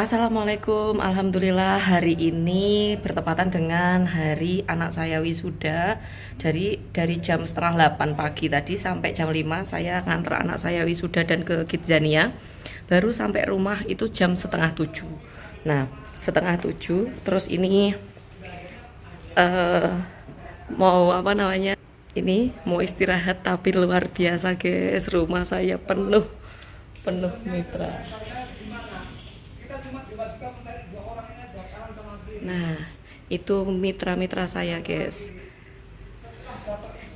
Assalamualaikum, alhamdulillah hari ini bertepatan dengan hari anak saya wisuda. Dari jam setengah 8 pagi tadi sampai jam 5 saya nganter anak saya wisuda dan ke Kidzania. Baru sampai rumah itu jam setengah 7. Nah, setengah 7 terus ini eh, mau apa namanya? Ini mau istirahat tapi luar biasa guys, rumah saya penuh penuh mitra. Nah, itu mitra-mitra saya, guys.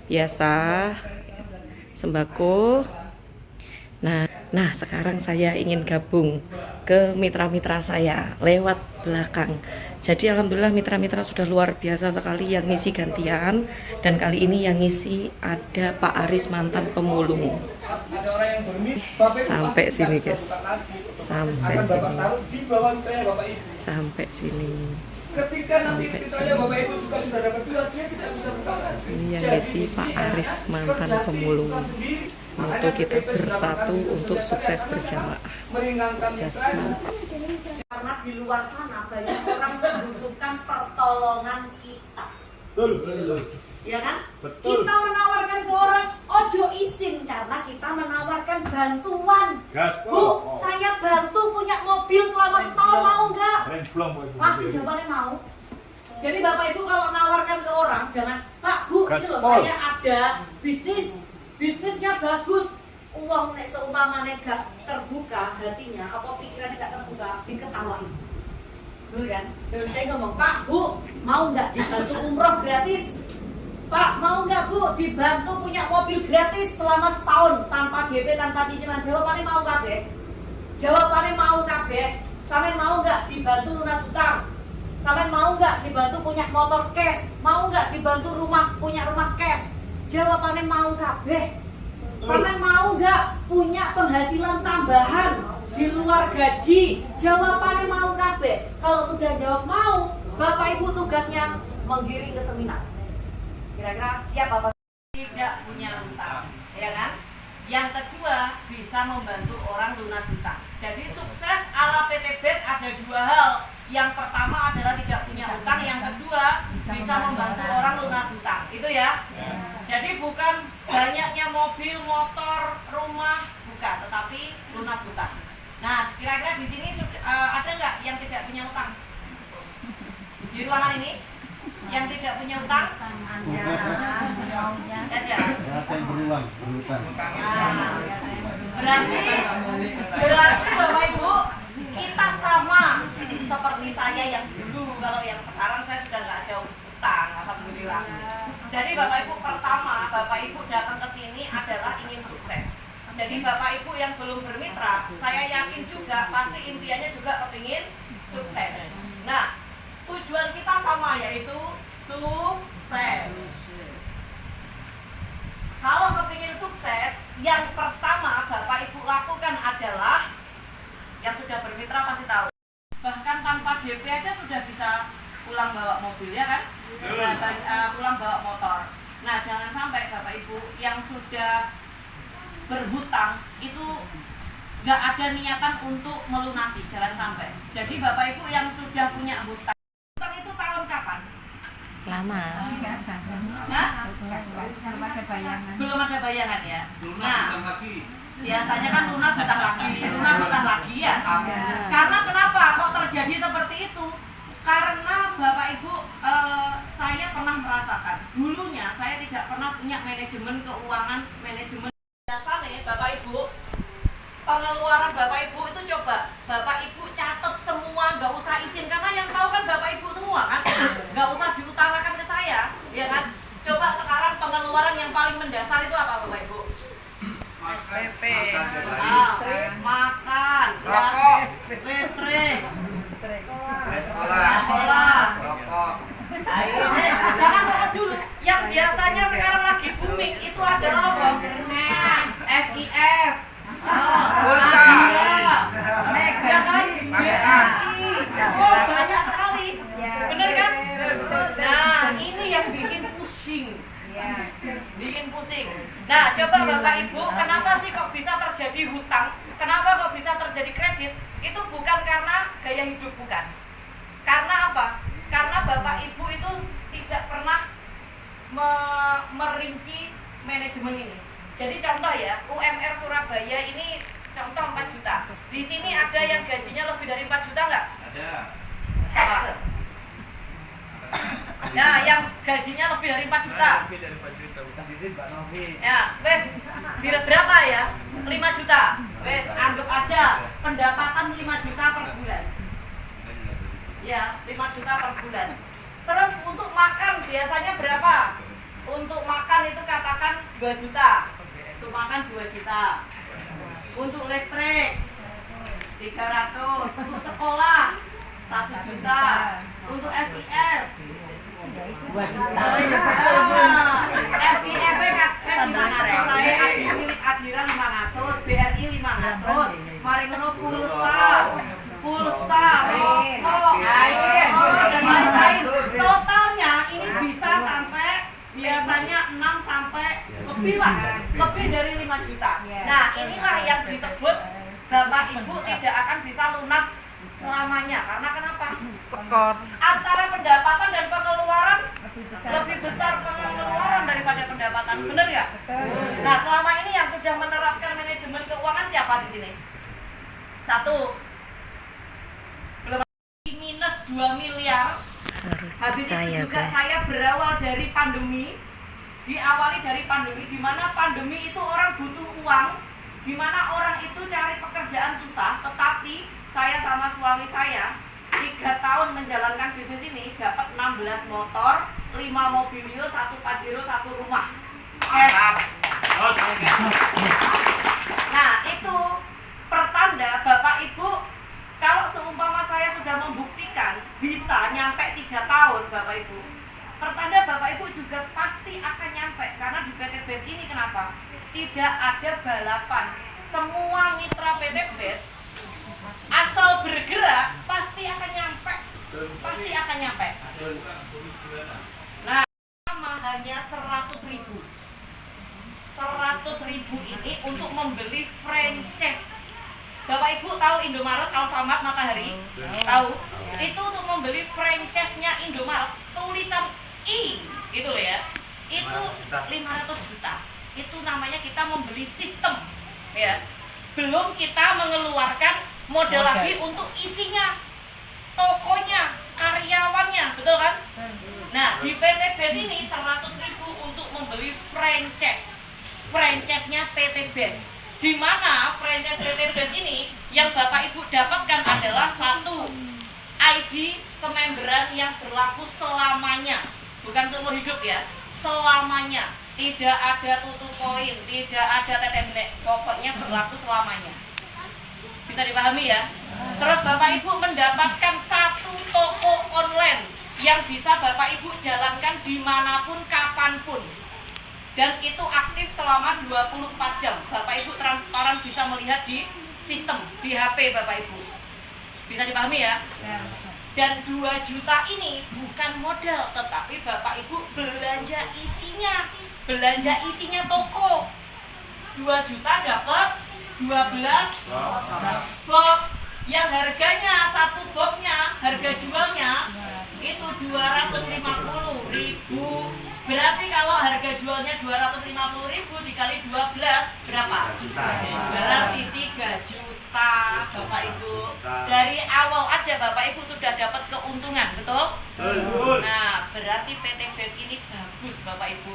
Biasa sembako. Nah, sekarang saya ingin gabung ke mitra-mitra saya lewat belakang. Jadi alhamdulillah mitra-mitra sudah luar biasa sekali yang ngisi gantian, dan kali ini yang ngisi ada Pak Aris mantan pemulung. Sampai sini, guys. Sampai sini. Sampai sini. Ketika nanti mitranya Bapak Ibu juga sudah dapat dua, dia tidak bisa bertahan. Ini yang ngisi Pak Aris mantan pemulung. Untuk kita bersatu untuk sukses berjamaah. Jasmine. Karena di luar sana banyak orang membutuhkan pertolongan kita. Ya kan? Betul. Kita menawarkan ke orang, ojo izin karena kita menawarkan bantuan. Bu, saya bantu punya mobil selama setahun, mau nggak? Pasti jawabannya mau. Jadi Bapak Ibu kalau nawarkan ke orang, jangan, Pak Bu, ini loh saya ada bisnisnya bagus. Uang nek seumpamanya gak terbuka hatinya, apa pikirannya gak terbuka, diketawain. Betul kan? Dan saya ngomong, Pak Bu, mau nggak dibantu umroh gratis? Pak, mau nggak Bu dibantu punya mobil gratis selama setahun tanpa DP, tanpa cicilan? Jawabannya mau kabeh. Jawabannya mau kabeh. Sampean mau nggak dibantu lunas hutang? Sampean mau nggak dibantu punya motor cash? Mau nggak dibantu punya rumah cash? Jawabannya mau kabeh. Sampean mau nggak punya penghasilan tambahan di luar gaji? Jawabannya mau kabeh. Kalau sudah jawab mau, Bapak Ibu tugasnya menggiring ke seminar. Kira-kira siap apa? Tidak punya hutang, ya kan? Yang kedua, bisa membantu orang lunas hutang. Jadi sukses ala PT BET ada dua hal. Yang pertama adalah tidak punya hutang, yang kedua bisa membantu orang lunas hutang. Itu ya. Jadi bukan banyaknya mobil, motor, rumah, bukan, tetapi lunas hutang. Nah, kira-kira di sini ada nggak yang tidak punya hutang? Di ruangan ini? Yang tidak punya hutang? Ada. Berarti Bapak Ibu kita sama seperti saya yang dulu. Kalau yang sekarang saya sudah nggak ada hutang, alhamdulillah. Jadi Bapak Ibu pertama, Bapak Ibu datang ke sini adalah ingin sukses. Jadi Bapak Ibu yang belum bermitra, saya yakin juga pasti impiannya juga kepingin sukses. Nah, tujuan kita sama, yaitu sukses. Kalau kepingin sukses, yang pertama Bapak Ibu lakukan adalah, yang sudah bermitra pasti tahu, bahkan tanpa DP aja sudah bisa pulang bawa mobil, ya kan? Pulang bawa motor. Nah, jangan sampai Bapak Ibu yang sudah berhutang itu nggak ada niatan untuk melunasi, jangan sampai. Jadi Bapak Ibu yang sudah punya hutang itu tahun kapan? Lama. Hah? Belum ada bayangan. Belum ada bayangan ya. Nah, biasanya kan lunas hutang lagi ya. Karena kenapa kok terjadi seperti itu? Karena Bapak Ibu, saya pernah merasakan dulunya saya tidak pernah punya manajemen keuangan, manajemen. Biasanya Bapak Ibu, pengeluaran Bapak Ibu itu coba Bapak Ibu catat semua, nggak usah izin, karena yang tahu kan Bapak Ibu semua kan, nggak usah diutarakan ke saya, ya kan? Coba sekarang pengeluaran yang paling mendasar itu apa Bapak Ibu? SPP, Makan, Rokok, listrik, sekolah, jangan rokok dulu. Yang biasanya sekarang lagi booming itu adalah apa? FIF, Pulsa, ya kan? BRI, oh banyak sekali, bener kan? Nah, ini yang bikin pusing. Nah, coba Bapak Ibu, kenapa sih kok bisa terjadi hutang? Kenapa kok bisa terjadi kredit? Itu bukan karena gaya merinci manajemen ini. Jadi contoh ya, UMR Surabaya ini contoh 4 juta. Di sini ada yang gajinya lebih dari 4 juta nggak? Ada. Siapa? Nah, yang gajinya lebih dari 4 juta. Lebih dari 4 juta. Tadi Mbak Novi. Ya, wes berapa ya? 5 juta. Wes anggap aja pendapatan 5 juta per bulan. Ya, 5 juta per bulan. Terus untuk makan biasanya berapa? Untuk makan itu katakan 2 juta. Untuk makan 2 juta. Untuk listrik 300. Untuk sekolah 1 juta. Untuk FIF 2 juta. FIF kan 500, saya adiran 500, BRI 500. Mari ngono pulsa, rokok, air, dan lain-lain. Totalnya ini bisa sampai biasanya 6 sampai lebih lah, lebih dari 5 juta. Nah, inilah yang disebut Bapak Ibu tidak akan bisa lunas selamanya. Karena kenapa? Antara pendapatan dan pengeluaran lebih besar pengeluaran daripada pendapatan. Benar nggak? Nah, selama ini yang sudah menerapkan manajemen keuangan siapa di sini? 1. Belum minus 2 miliar. Harus Habis percaya, itu juga guys. saya berawal dari pandemi. Diawali dari pandemi, di mana pandemi itu orang butuh uang, di mana orang itu cari pekerjaan susah, tetapi saya sama suami saya 3 tahun menjalankan bisnis ini dapat 16 motor, 5 mobilio, 1 Pajero, 1 rumah. Nah, itu pertanda Bapak Ibu, kalau seumpama saya sudah membuktikan bisa nyampe 3 tahun Bapak Ibu, pertanda Bapak Ibu juga pasti akan nyampe. Karena di PT BES ini kenapa? Tidak ada balapan. Semua mitra PT BES asal bergerak pasti akan nyampe. Pasti akan nyampe. Nah, sama hanya 100.000. 100.000 ini untuk membeli franchise. Bapak Ibu tahu Indomaret, Alfamart, Matahari? Tahu? Itu untuk membeli franchise-nya Indomaret, tulisan I, gitu loh ya. Itu 500 juta. Itu namanya kita membeli sistem, ya. Belum kita mengeluarkan modal lagi untuk isinya, tokonya, karyawannya, betul kan? Nah, di PT BES ini 100.000 untuk membeli franchise. Franchise-nya PT BES. Di mana franchise PT BES ini yang Bapak Ibu dapatkan adalah 1 ID kememberan yang berlaku selamanya. Bukan seumur hidup ya, selamanya. Tidak ada tutup poin, tidak ada tetemnek, pokoknya berlaku selamanya. Bisa dipahami ya? Terus Bapak Ibu mendapatkan 1 toko online yang bisa Bapak Ibu jalankan dimanapun, kapanpun. Dan itu aktif selama 24 jam. Bapak Ibu transparan bisa melihat di sistem, di HP Bapak Ibu. Bisa dipahami ya? Dan 2 juta ini bukan modal, tetapi Bapak Ibu belanja isinya. Belanja isinya toko. 2 juta dapat 12 box. Yang harganya 1 boxnya, harga jualnya itu 250.000. Berarti kalau harga jualnya 250.000 dikali 12 berapa? Berarti 3 juta Bapak Ibu. Dari awal aja Bapak Ibu sudah dapat keuntungan, betul? Nah, berarti PT BES ini bagus Bapak Ibu.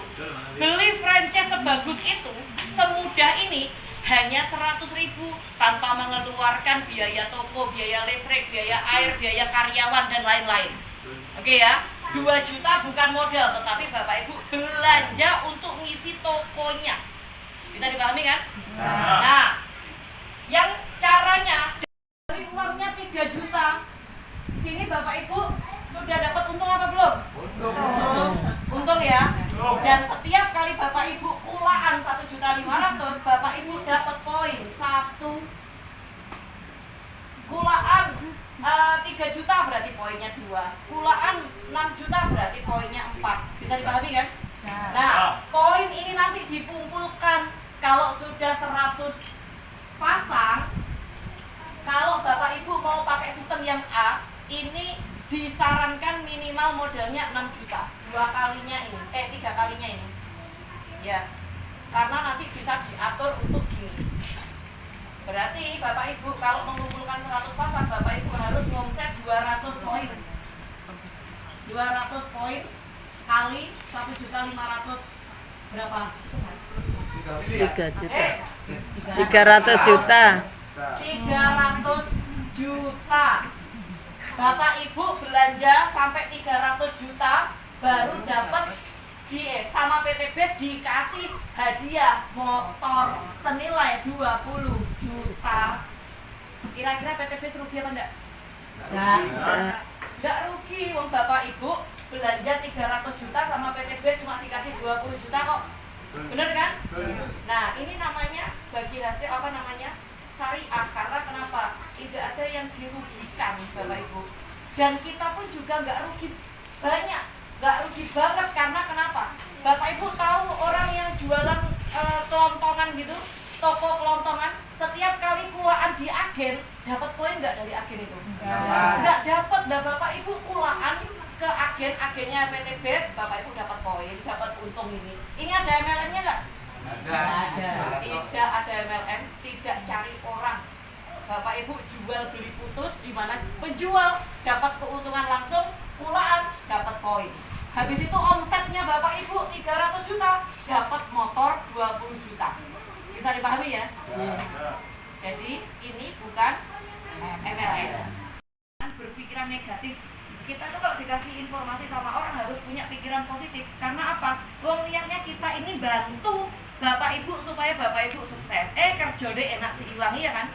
Beli franchise sebagus itu, semudah ini, hanya 100.000 tanpa mengeluarkan biaya toko, biaya listrik, biaya air, biaya karyawan dan lain-lain. Oke ya? 2 juta bukan modal, tetapi Bapak Ibu belanja untuk ngisi tokonya. Bisa dipahami kan? Nah, yang caranya dari uangnya 3 juta, sini Bapak Ibu sudah dapat untung apa belum? Untung ya. Dan setiap kali Bapak Ibu kulaan 1.500.000, Bapak Ibu dapat poin 1. Kulaan 3 juta berarti poinnya 2. Kulaan 6 juta berarti poinnya 4. Bisa dipahami kan? Nah, poin ini nanti dikumpulkan kalau sudah 100 pasang. Kalau Bapak Ibu mau pakai sistem yang A, ini disarankan minimal modalnya 6 juta. 3 kalinya ini. Ya, karena nanti bisa diatur untuk gini. Berarti Bapak Ibu kalau mengumpulkan 100 pasang, Bapak Ibu harus ngomset 200 poin. 200 poin kali 1.500.000 berapa? 3 juta. 300 juta. 300 juta. Bapak Ibu belanja sampai 300 juta baru dapat sama PT BES dikasih hadiah motor senilai 20 juta. Kira-kira PT BES rugi apa enggak? Enggak rugi, wong Bapak Ibu belanja 300 juta sama PT BES cuma dikasih 20 juta kok. Bener kan? Nah, ini namanya bagi hasil apa namanya? Syariah. Karena kenapa? Tidak ada yang dirugikan Bapak Ibu. Dan kita pun juga nggak rugi banyak, nggak rugi banget. Karena kenapa? Bapak Ibu tahu orang yang jualan kelontongan gitu, toko kelontongan, setiap kali kulaan di agen dapat poin nggak dari agen itu? Nggak dapat. Nah, Bapak Ibu kulaan ke agennya PT BES, Bapak Ibu dapat poin, dapat untung ini. Ini ada MLM-nya nggak? Ada. Tidak ada MLM, tidak cari orang. Bapak Ibu jual beli putus, di mana penjual dapat keuntungan langsung, kulaan dapat poin. Habis itu omsetnya Bapak Ibu 300 juta, dapat motor 20 juta. Bisa dipahami ya? Jadi ini bukan MLM. Berpikiran negatif. Kita tuh kalau dikasih informasi sama orang harus punya pikiran positif. Karena apa? Wong niatnya kita ini bantu Bapak Ibu supaya Bapak Ibu sukses. Kerja deh enak diiwangi ya kan?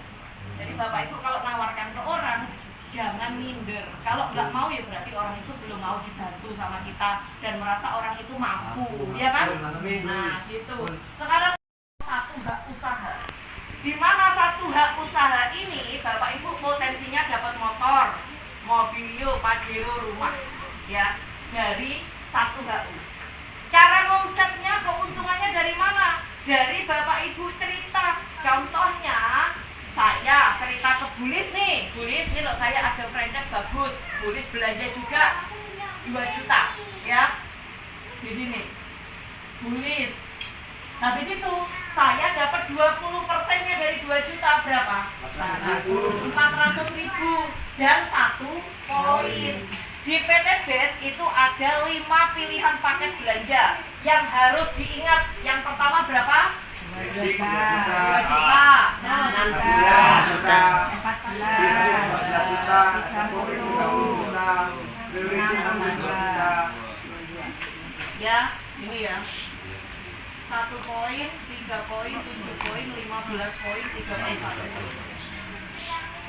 Jadi Bapak Ibu kalau nawarkan ke orang, jangan minder. Kalau nggak mau ya berarti orang itu belum mau dibantu sama kita dan merasa orang itu mampu, ya kan? Nah gitu. Sekarang satu hak usaha. Di mana satu hak usaha ini Bapak Ibu potensinya dapat motor, mobilio, pajero, rumah, ya dari satu HU. Cara ngomsetnya, keuntungannya dari mana? Dari Bapak Ibu cerita. Contohnya saya cerita ke Bulis nih, Bulis nih loh, saya ada franchise bagus, Bulis belanja juga 2 juta, ya di sini Bulis. Habis itu saya dapat 20%-nya dari 2 juta berapa? 400.000 dan 1 poin. Di PT BES itu ada 5 pilihan paket belanja yang harus diingat. Yang pertama berapa? 2 juta, 4 juta, 14 ya, ini ya. 1 poin, 3 poin, 7 poin, 15 poin, 31 poin.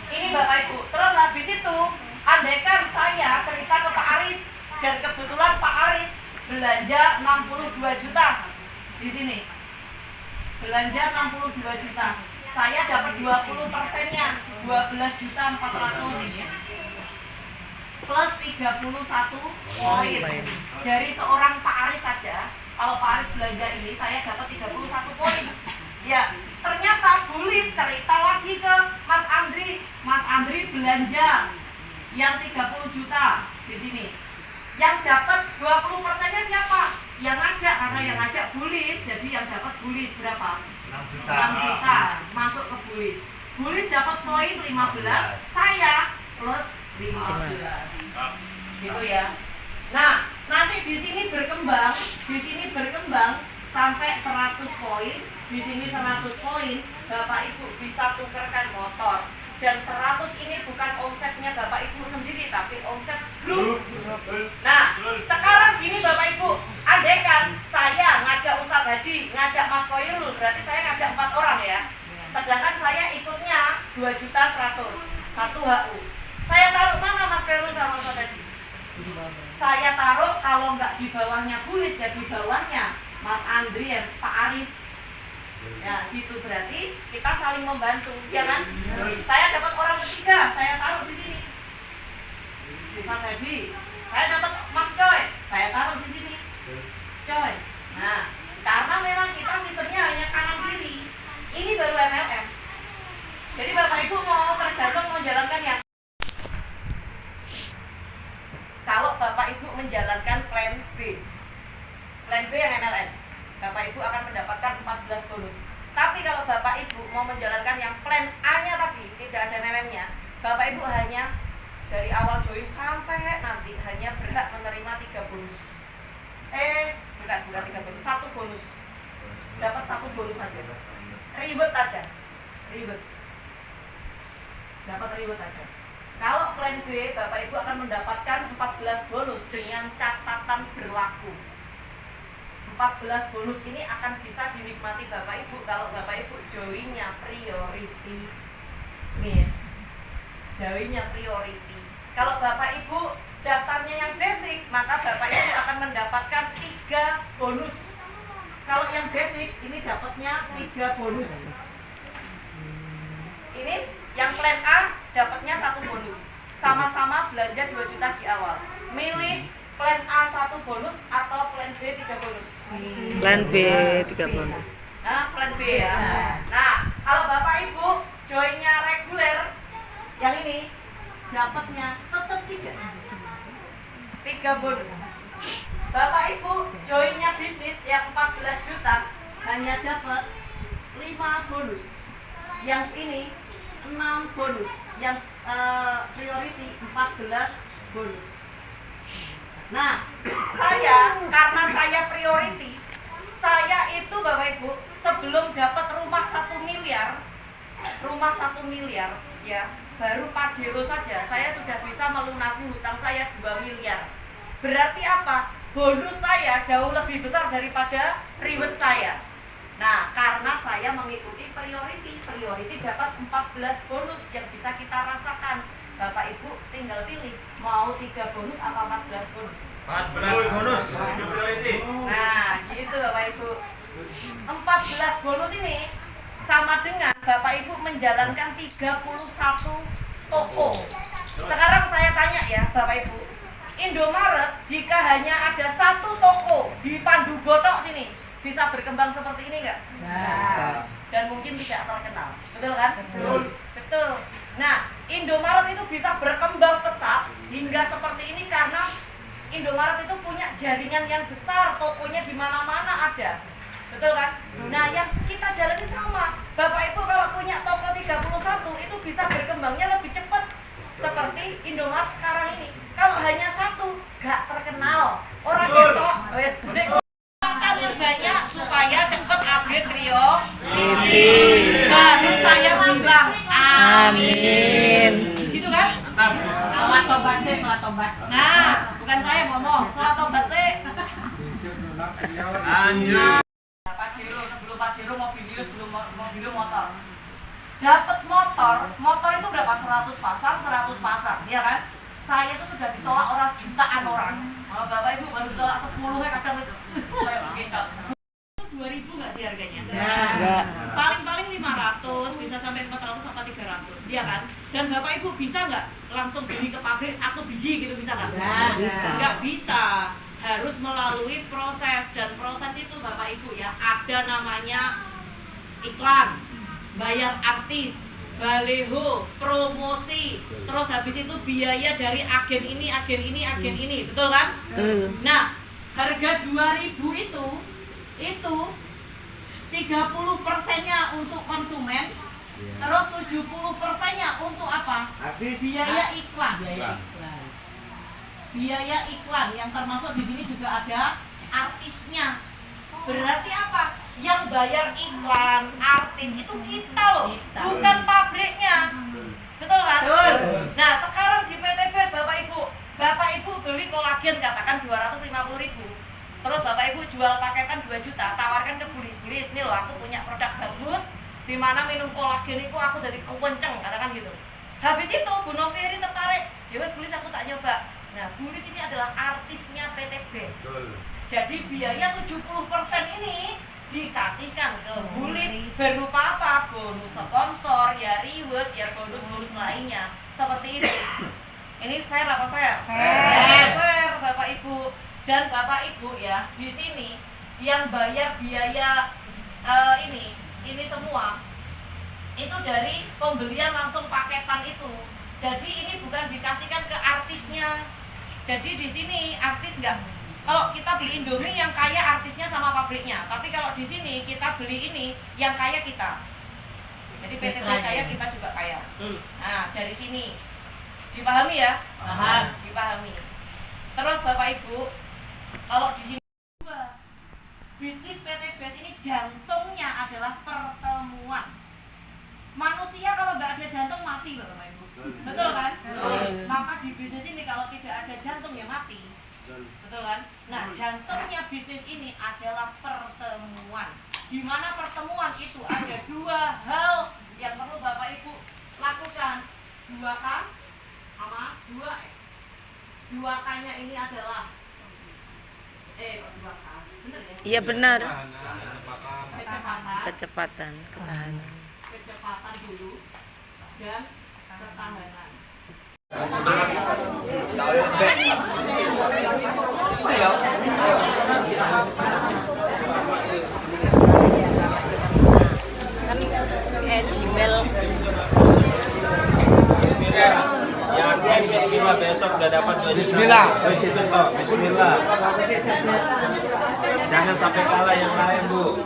Ini Bapak Ibu. Terus habis itu, andaikan saya cerita ke Pak Aris dan kebetulan Pak Aris belanja 62 juta di sini. Belanja 62 juta. Saya dapat 20%-nya, 12 juta 400 plus 31 poin. Dari seorang Pak Aris saja, kalau Pak Aris belanja ini saya dapat 31 poin. Ya, ternyata Bulis cerita lagi ke Mas Andri. Mas Andri belanja yang 30 juta di sini. Yang dapat 20%-nya siapa? Yang ngajak, karena yang ngajak Bulis, jadi yang dapat Bulis berapa? 6 juta masuk ke Bulis. Bulis dapat poin 15, saya plus 15. Gitu ya. Nah, nanti di sini berkembang sampai 100 poin, di sini 100 poin, Bapak Ibu bisa tukerkan motor. Dan 100 ini bukan omsetnya Bapak Ibu sendiri, tapi omset grup. Nah, sekarang gini Bapak Ibu, andaikan saya ngajak Ustadz Hadi, ngajak Mas Koirul, berarti saya ngajak 4 orang ya. Sedangkan saya ikutnya 2.100.000, 1 HU. Saya taruh mana Mas Koirul sama Ustadz Hadi? Saya taruh kalau nggak di bawahnya Bulis, jadi di bawahnya Mas Andri dan Pak Aris. Ya, gitu berarti kita saling membantu, ya kan? Saya dapat orang ketiga, saya taruh di sini. Mas Hadi, saya dapat Mas Coy, saya taruh di sini. Coy. Nah, karena memang kita sistemnya hanya kanan kiri. Ini baru MLM. Jadi Bapak Ibu mau tergantung menjalankan yang. Kalau Bapak Ibu menjalankan plan B yang MLM, Bapak Bapak Ibu akan mendapatkan 14 bonus. Tapi kalau Bapak Ibu mau menjalankan yang plan A-nya tadi, tidak ada mememnya, Bapak Ibu hanya dari awal join sampai nanti hanya berhak menerima 3 bonus. Bukan 3 bonus, 1 bonus. Dapat 1 bonus saja. Ribet aja. Ribet. Dapat ribet aja. Kalau plan B, Bapak Ibu akan mendapatkan 14 bonus dengan catatan berlaku. 14 bonus ini akan bisa dinikmati Bapak Ibu kalau Bapak Ibu joinnya priority. Nih ya. Joinnya priority. Kalau Bapak Ibu daftarnya yang basic, maka Bapak Ibu akan mendapatkan 3 bonus. Kalau yang basic ini dapatnya 3 bonus. Ini yang plan A dapatnya 1 bonus. Sama-sama belanja 2 juta di awal. Milih plan A 1 bonus atau plan B 3 bonus. Plan B 3 bonus. Nah, plan B ya. Nah, kalau Bapak Ibu joinnya reguler yang ini dapatnya tetap 3 bonus. Bapak Ibu joinnya bisnis yang 14 juta hanya dapat 5 bonus. Yang ini 6 bonus. Yang priority 14 bonus. Nah, karena saya priority, saya itu Bapak Ibu sebelum dapat rumah 1 miliar ya, baru Pajero saja saya sudah bisa melunasi hutang saya 2 miliar. Berarti apa? Bonus saya jauh lebih besar daripada reward saya. Nah, karena saya mengikuti priority dapat 14 bonus yang bisa kita rasakan. Bapak Ibu tinggal pilih mau 3 bonus apa 14 bonus. 14 bonus. Nah, gitu Bapak Ibu. 14 bonus ini sama dengan Bapak Ibu menjalankan 31 toko. Sekarang saya tanya ya Bapak Ibu, Indomaret jika hanya ada 1 toko di Pandu Gotok sini, bisa berkembang seperti ini enggak? Nah. Dan mungkin tidak terkenal. Betul kan? Betul. Nah, Indomaret itu bisa berkembang pesat hingga seperti ini karena Indomaret itu punya jaringan yang besar, tokonya di mana-mana ada. Betul kan? Nah, yang kita jalani sama. Bapak Ibu kalau punya toko 31 itu bisa berkembangnya lebih cepat. Seperti Indomaret sekarang ini. Kalau hanya 1, gak terkenal. Orang ketok wes yang banyak supaya cepat update Rio. Baru saya bilang Amin. gitu kan? Salat tobat sih, salat tobat. Nah, bukan saya ngomong, salat tobat sih. Lanjut. Pajero, sebelum Pajero mobilius, belum mobil motor. Dapat motor itu berapa? 100 pasang, ya kan? Saya itu sudah ditolak orang jutaan orang. Kalau Bapak Ibu baru ditolak 10 kadang wis kayak kecot. 2.000 nggak sih harganya? Enggak. Paling 500, bisa sampai 400 sampai 300, ya kan? Dan Bapak Ibu bisa nggak langsung beli ke pabrik 1 biji gitu, bisa nggak? Bisa. Nggak bisa. Harus melalui proses, dan proses itu Bapak Ibu ya ada namanya iklan, bayar artis, baleho, promosi, terus habis itu biaya dari agen ini, betul kan? Nah, harga 2.000 itu 30%-nya untuk konsumen, terus 70%-nya untuk apa? Biaya iklan. Biaya iklan yang termasuk di sini juga ada artisnya. Berarti apa? Yang bayar iklan, artis itu kita loh, bukan pabriknya. Betul kan? Nah, sekarang di PT BES Bapak Ibu beli kolagen katakan 250.000. Terus Bapak Ibu jual paketan 2 juta, tawarkan ke bulis, nih loh aku punya produk bagus, di mana minum kolagen itu aku jadi kewenceng, katakan gitu. Habis itu Bu Novieri tertarik, ya wes bulis aku tak nyoba. Nah, bulis ini adalah artisnya PT BES. Jadi biaya 70% ini dikasihkan ke bulis berupa apa? Bonus sponsor, ya reward, ya bonus-bonus lainnya. Seperti itu. Ini fair apa fair? Fair Bapak Ibu. Dan Bapak Ibu ya, di sini yang bayar biaya ini semua itu dari pembelian langsung paketan itu. Jadi ini bukan dikasihkan ke artisnya. Jadi di sini artis nggak Kalau kita beli Indomie yang kaya artisnya sama pabriknya, tapi kalau di sini kita beli ini yang kaya kita. Jadi PT Beras kaya, kita juga kaya. Nah, dari sini dipahami ya? Paham. Dipahami. Terus Bapak Ibu, kalau di sini bisnis PT Beras ini jantungnya adalah pertemuan. Manusia kalau nggak ada jantung mati loh Bapak Ibu. Betul kan? Maka di bisnis ini kalau tidak ada jantung ya mati. Betul kan? Nah, jantungnya bisnis ini adalah pertemuan. Di mana pertemuan itu ada dua hal yang perlu Bapak Ibu lakukan. 2K sama 2X. 2K-nya ini adalah 2K. Benar ya? Iya benar. Kecepatan. Kecepatan, ketahanan. Kecepatan dulu dan ketahanan. Kan Gmail. Yakin bismillah besok udah dapat 2 juta. Bismillah. Terus itu kok, bismillah. Jangan sampai kalah yang lain, Bu.